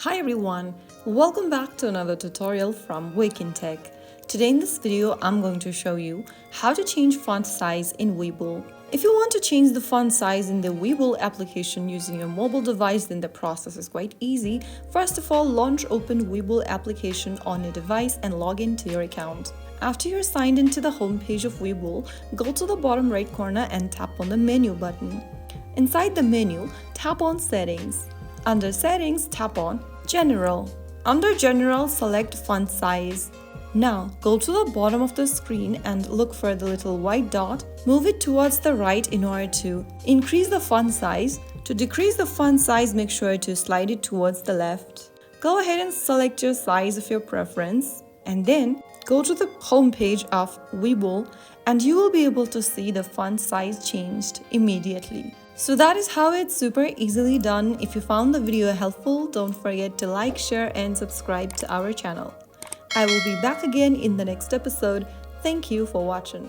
Hi everyone, welcome back to another tutorial from Wake&Tech. Today in this video, I'm going to show you how to change font size in Webull. If you want to change the font size in the Webull application using your mobile device, then the process is quite easy. First of all, launch open Webull application on your device and log into your account. After you're signed into the home page of Webull, go to the bottom right corner and tap on the menu button. Inside the menu, tap on Settings. Under Settings, tap on General. Under General, select Font Size. Now, go to the bottom of the screen and look for the little white dot. Move it towards the right in order to increase the font size. To decrease the font size, make sure to slide it towards the left. Go ahead and select your size of your preference and then go to the home page of Webull and you will be able to see the font size changed immediately. So that is how it's super easily done. If you found the video helpful, don't forget to like, share and subscribe to our channel. I will be back again in the next episode. Thank you for watching.